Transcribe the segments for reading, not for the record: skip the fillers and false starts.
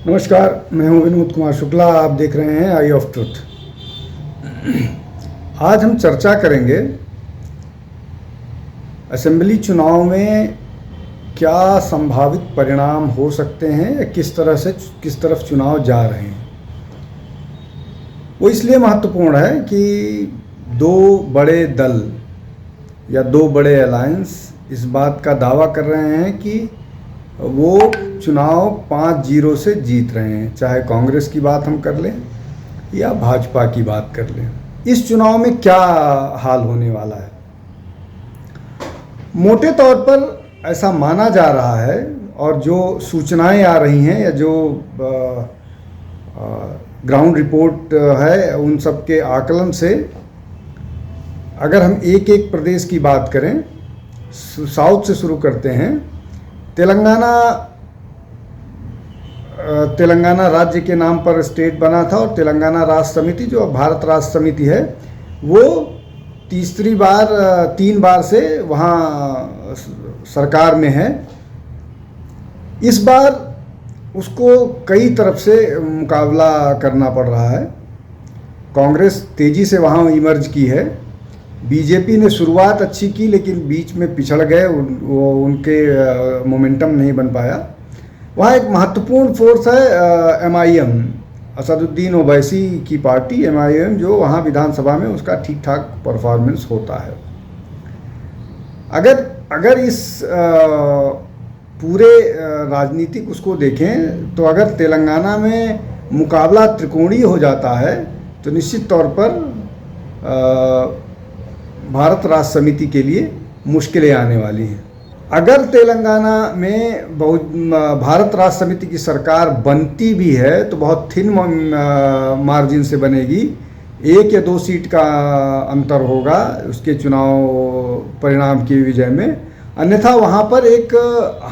नमस्कार, मैं हूं विनोद कुमार शुक्ला। आप देख रहे हैं आई ऑफ ट्रुथ। आज हम चर्चा करेंगे असेंबली चुनाव में क्या संभावित परिणाम हो सकते हैं या किस तरफ चुनाव जा रहे हैं। वो इसलिए महत्वपूर्ण है कि दो बड़े दल या दो बड़े अलायंस इस बात का दावा कर रहे हैं कि वो चुनाव 5-0 से जीत रहे हैं। चाहे कांग्रेस की बात हम कर लें या भाजपा की बात कर लें, इस चुनाव में क्या हाल होने वाला है। मोटे तौर पर ऐसा माना जा रहा है और जो सूचनाएं आ रही हैं या जो ग्राउंड रिपोर्ट है उन सब के आकलन से, अगर हम एक एक प्रदेश की बात करें, साउथ से शुरू करते हैं। तेलंगाना राज्य के नाम पर स्टेट बना था और तेलंगाना राष्ट्र समिति, जो भारत राष्ट्र समिति है, वो 3 बार से वहाँ सरकार में है। इस बार उसको कई तरफ से मुकाबला करना पड़ रहा है। कांग्रेस तेज़ी से वहाँ इमर्ज की है। बीजेपी ने शुरुआत अच्छी की लेकिन बीच में पिछड़ गए, उनके मोमेंटम नहीं बन पाया। वहाँ एक महत्वपूर्ण फोर्स है MIM, असदुद्दीन ओवैसी की पार्टी MIM, जो वहाँ विधानसभा में उसका ठीक ठाक परफॉर्मेंस होता है। अगर इस पूरे राजनीतिक उसको देखें तो अगर तेलंगाना में मुकाबला त्रिकोणीय हो जाता है तो निश्चित तौर पर भारत राष्ट्र समिति के लिए मुश्किलें आने वाली हैं। अगर तेलंगाना में भारत राष्ट्र समिति की सरकार बनती भी है तो बहुत थिन मार्जिन से बनेगी। 1 या 2 सीट का अंतर होगा उसके चुनाव परिणाम की विजय में। अन्यथा वहाँ पर एक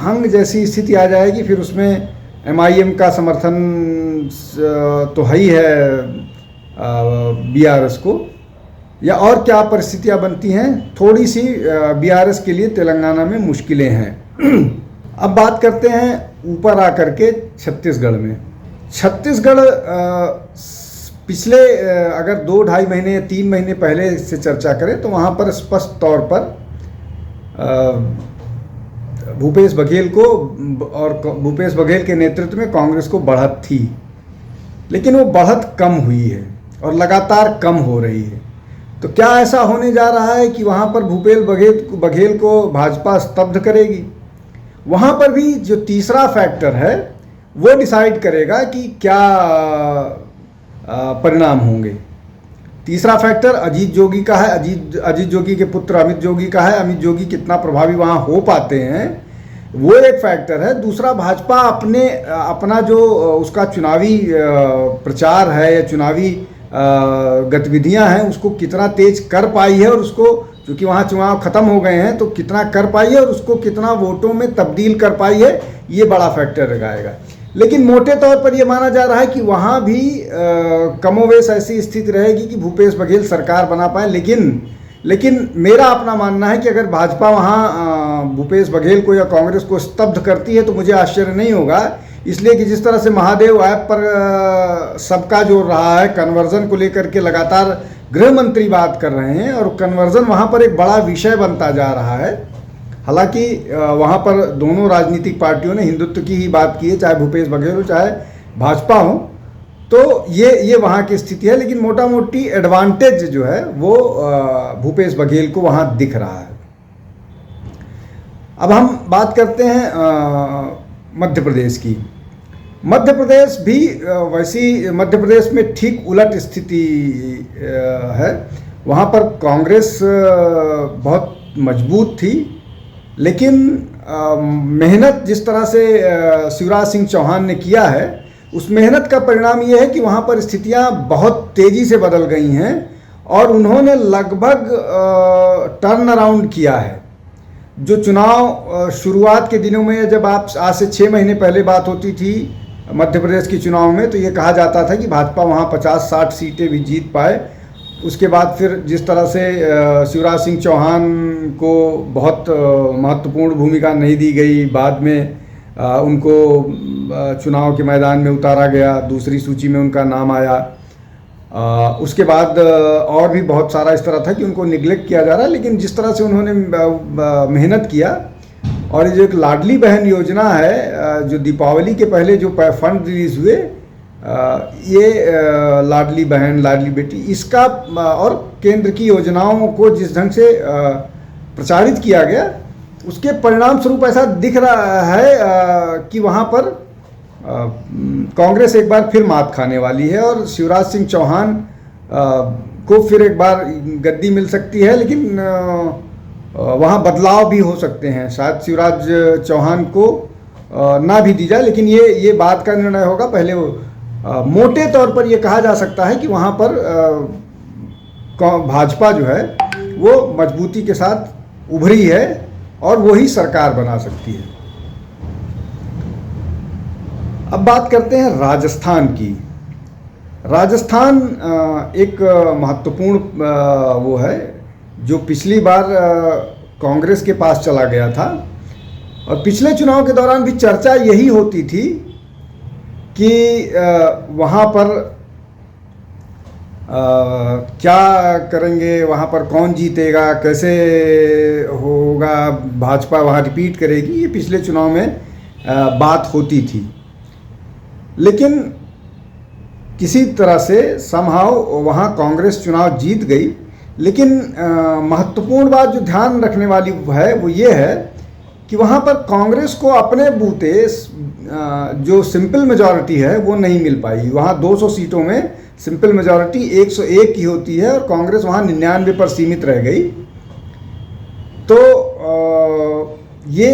हंग जैसी स्थिति आ जाएगी। फिर उसमें MIM का समर्थन तो है ही है BRS को, या और क्या परिस्थितियां बनती हैं। थोड़ी सी BRS के लिए तेलंगाना में मुश्किलें हैं। अब बात करते हैं ऊपर आकर के छत्तीसगढ़ में। छत्तीसगढ़ पिछले अगर 2-2.5 महीने या 3 महीने पहले से चर्चा करें तो वहाँ पर स्पष्ट तौर पर भूपेश बघेल के नेतृत्व में कांग्रेस को बढ़त थी, लेकिन वो बढ़त कम हुई है और लगातार कम हो रही है। तो क्या ऐसा होने जा रहा है कि वहाँ पर भूपेश बघेल को भाजपा स्तब्ध करेगी? वहाँ पर भी जो तीसरा फैक्टर है वो डिसाइड करेगा कि क्या परिणाम होंगे। तीसरा फैक्टर अजीत जोगी का है। अजीत जोगी के पुत्र अमित जोगी का है। अमित जोगी कितना प्रभावी वहाँ हो पाते हैं वो एक फैक्टर है। दूसरा, भाजपा अपना जो उसका चुनावी प्रचार है या चुनावी गतिविधियां हैं उसको कितना तेज कर पाई है, और उसको, चूँकि वहाँ चुनाव खत्म हो गए हैं, तो कितना कर पाई है और उसको कितना वोटों में तब्दील कर पाई है, ये बड़ा फैक्टर लगाएगा। लेकिन मोटे तौर पर यह माना जा रहा है कि वहाँ भी कमोवेश ऐसी स्थिति रहेगी कि भूपेश बघेल सरकार बना पाए। लेकिन मेरा अपना मानना है कि अगर भाजपा वहाँ भूपेश बघेल को या कांग्रेस को स्तब्ध करती है तो मुझे आश्चर्य नहीं होगा। इसलिए कि जिस तरह से महादेव ऐप पर सबका जो रहा है, कन्वर्जन को लेकर के लगातार गृह मंत्री बात कर रहे हैं और कन्वर्जन वहाँ पर एक बड़ा विषय बनता जा रहा है। हालांकि वहाँ पर दोनों राजनीतिक पार्टियों ने हिंदुत्व की ही बात की है, चाहे भूपेश बघेल हो चाहे भाजपा हो। तो ये वहाँ की स्थिति है। लेकिन मोटा मोटी एडवांटेज जो है वो भूपेश बघेल को वहाँ दिख रहा है। अब हम बात करते हैं मध्य प्रदेश की। मध्य प्रदेश भी वैसी, मध्य प्रदेश में ठीक उलट स्थिति है। वहाँ पर कांग्रेस बहुत मजबूत थी, लेकिन मेहनत जिस तरह से शिवराज सिंह चौहान ने किया है, उस मेहनत का परिणाम ये है कि वहाँ पर स्थितियाँ बहुत तेज़ी से बदल गई हैं और उन्होंने लगभग टर्न अराउंड किया है। जो चुनाव शुरुआत के दिनों में, जब आप आज से 6 महीने पहले बात होती थी मध्य प्रदेश के चुनाव में, तो ये कहा जाता था कि भाजपा वहाँ 50-60 सीटें भी जीत पाए। उसके बाद फिर जिस तरह से शिवराज सिंह चौहान को बहुत महत्वपूर्ण भूमिका नहीं दी गई, बाद में उनको चुनाव के मैदान में उतारा गया, दूसरी सूची में उनका नाम आया। उसके बाद और भी बहुत सारा इस तरह था कि उनको निगलेक्ट किया जा रहा है। लेकिन जिस तरह से उन्होंने मेहनत किया, और ये जो एक लाडली बहन योजना है, जो दीपावली के पहले जो फंड रिलीज हुए, ये लाडली बहन, लाडली बेटी, इसका और केंद्र की योजनाओं को जिस ढंग से प्रचारित किया गया, उसके परिणाम स्वरूप ऐसा दिख रहा है कि वहाँ पर कांग्रेस एक बार फिर मात खाने वाली है और शिवराज सिंह चौहान को फिर एक बार गद्दी मिल सकती है। लेकिन वहाँ बदलाव भी हो सकते हैं। शायद शिवराज चौहान को ना भी दी जाए, लेकिन ये बात का निर्णय होगा। पहले मोटे तौर पर ये कहा जा सकता है कि वहाँ पर भाजपा जो है वो मजबूती के साथ उभरी है और वही सरकार बना सकती है। अब बात करते हैं राजस्थान की। राजस्थान एक महत्वपूर्ण वो है जो पिछली बार कांग्रेस के पास चला गया था, और पिछले चुनाव के दौरान भी चर्चा यही होती थी कि वहाँ पर क्या करेंगे, वहाँ पर कौन जीतेगा, कैसे होगा, भाजपा वहाँ रिपीट करेगी। ये पिछले चुनाव में बात होती थी। लेकिन किसी तरह से समहाउ वहाँ कांग्रेस चुनाव जीत गई। लेकिन महत्वपूर्ण बात जो ध्यान रखने वाली है वो ये है कि वहाँ पर कांग्रेस को अपने बूते जो सिंपल मेजॉरिटी है वो नहीं मिल पाई। वहाँ 200 सीटों में सिंपल मेजॉरिटी 101 की होती है और कांग्रेस वहाँ 99 पर सीमित रह गई। तो ये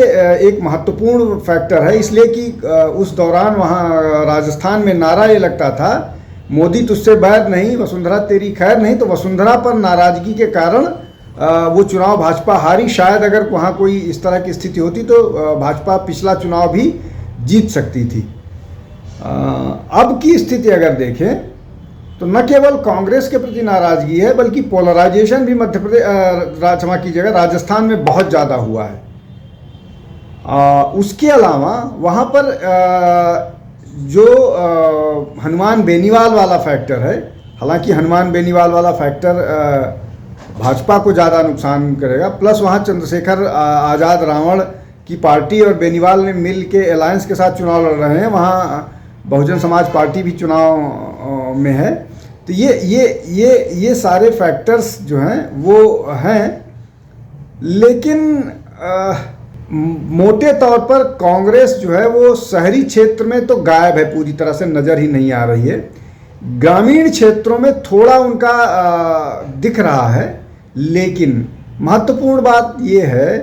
एक महत्वपूर्ण फैक्टर है, इसलिए कि उस दौरान वहाँ राजस्थान में नारा ये लगता था, मोदी तुझसे बैर नहीं, वसुंधरा तेरी खैर नहीं। तो वसुंधरा पर नाराजगी के कारण वो चुनाव भाजपा हारी। शायद अगर वहाँ कोई इस तरह की स्थिति होती तो भाजपा पिछला चुनाव भी जीत सकती थी। अब की स्थिति अगर देखें तो न केवल कांग्रेस के प्रति नाराजगी है, बल्कि पोलराइजेशन भी मध्य प्रदेश, क्षमा कीजिएगा, राजस्थान में बहुत ज़्यादा हुआ है। उसके अलावा वहाँ पर जो हनुमान बेनीवाल वाला फैक्टर है, हालांकि हनुमान बेनीवाल वाला फैक्टर भाजपा को ज़्यादा नुकसान करेगा, प्लस वहाँ चंद्रशेखर आज़ाद रावण की पार्टी और बेनीवाल ने मिल के अलायंस के साथ चुनाव लड़ रहे हैं। वहाँ बहुजन समाज पार्टी भी चुनाव में है। तो ये सारे फैक्टर्स जो हैं वो हैं। लेकिन मोटे तौर पर कांग्रेस जो है वो शहरी क्षेत्र में तो गायब है, पूरी तरह से नज़र ही नहीं आ रही है। ग्रामीण क्षेत्रों में थोड़ा उनका दिख रहा है। लेकिन महत्वपूर्ण बात ये है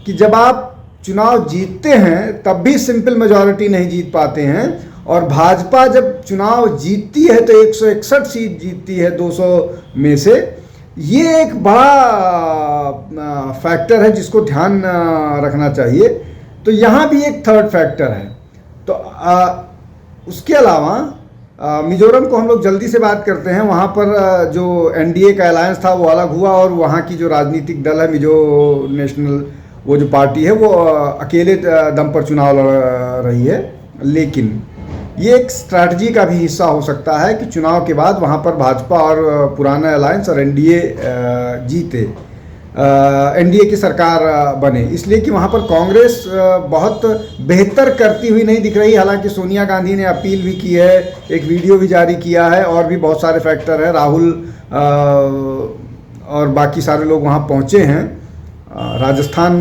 कि जब आप चुनाव जीतते हैं तब भी सिंपल मेजॉरिटी नहीं जीत पाते हैं, और भाजपा जब चुनाव जीतती है तो 161 सीट जीतती है 200 में से। ये एक बड़ा फैक्टर है जिसको ध्यान रखना चाहिए। तो यहाँ भी एक थर्ड फैक्टर है। तो उसके अलावा मिजोरम को हम लोग जल्दी से बात करते हैं। वहाँ पर जो एनडीए का अलायंस था वो अलग हुआ, और वहाँ की जो राजनीतिक दल है मिजो नेशनल, वो जो पार्टी है वो अकेले दम पर चुनाव लड़ रही है। लेकिन ये एक स्ट्रैटेजी का भी हिस्सा हो सकता है कि चुनाव के बाद वहाँ पर भाजपा और पुराना अलायंस और एनडीए जीते, एनडीए की सरकार बने, इसलिए कि वहाँ पर कांग्रेस बहुत बेहतर करती हुई नहीं दिख रही। हालांकि सोनिया गांधी ने अपील भी की है, एक वीडियो भी जारी किया है, और भी बहुत सारे फैक्टर हैं। राहुल और बाकी सारे लोग वहाँ पहुँचे हैं। राजस्थान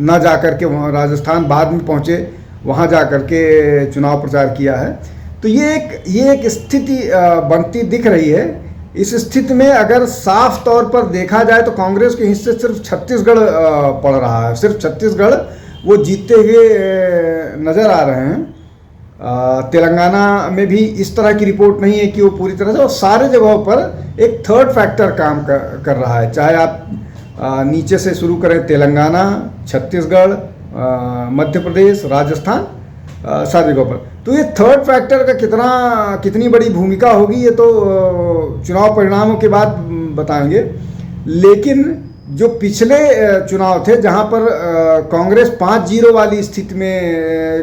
न जा कर के, वहाँ राजस्थान बाद में पहुँचे, वहाँ जा कर के चुनाव प्रचार किया है। तो ये एक स्थिति बनती दिख रही है। इस स्थिति में अगर साफ तौर पर देखा जाए तो कांग्रेस के हिस्से सिर्फ छत्तीसगढ़ पड़ रहा है। सिर्फ छत्तीसगढ़ वो जीतते हुए नज़र आ रहे हैं। तेलंगाना में भी इस तरह की रिपोर्ट नहीं है कि वो पूरी तरह से, और सारे जगहों पर एक थर्ड फैक्टर काम कर रहा है। चाहे आप नीचे से शुरू करें, तेलंगाना, छत्तीसगढ़, मध्य प्रदेश, राजस्थान, सारी जगहों पर। तो ये थर्ड फैक्टर का कितनी बड़ी भूमिका होगी ये तो चुनाव परिणामों के बाद बताएंगे। लेकिन जो पिछले चुनाव थे जहां पर कांग्रेस 5-0 वाली स्थिति में,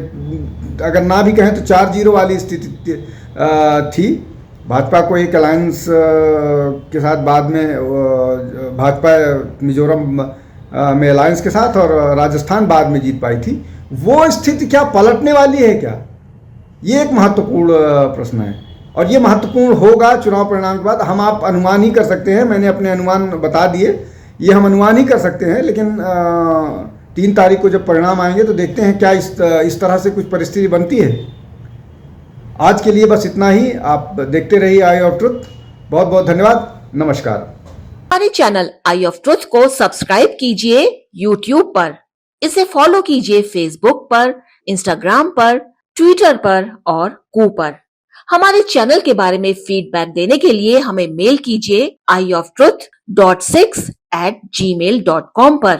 अगर ना भी कहें तो 4-0 वाली स्थिति थी, भाजपा को एक अलायंस के साथ बाद में भाजपा मिजोरम में अलायंस के साथ और राजस्थान बाद में जीत पाई थी, वो स्थिति क्या पलटने वाली है क्या? ये एक महत्वपूर्ण प्रश्न है और ये महत्वपूर्ण होगा चुनाव परिणाम के बाद। हम आप अनुमान ही कर सकते हैं, मैंने अपने अनुमान बता दिए, ये हम अनुमान ही कर सकते हैं, लेकिन 3 तारीख को जब परिणाम आएंगे तो देखते हैं क्या इस तरह से कुछ परिस्थिति बनती है। आज के लिए बस इतना ही। आप देखते रहिए आई ऑफ ट्रुथ। बहुत बहुत धन्यवाद। नमस्कार। हमारे चैनल आई ऑफ ट्रुथ को सब्सक्राइब कीजिए YouTube पर, इसे फॉलो कीजिए Facebook पर, Instagram पर, Twitter पर और कू पर। हमारे चैनल के बारे में फीडबैक देने के लिए हमें मेल कीजिए ioftruth.6@gmail.com पर।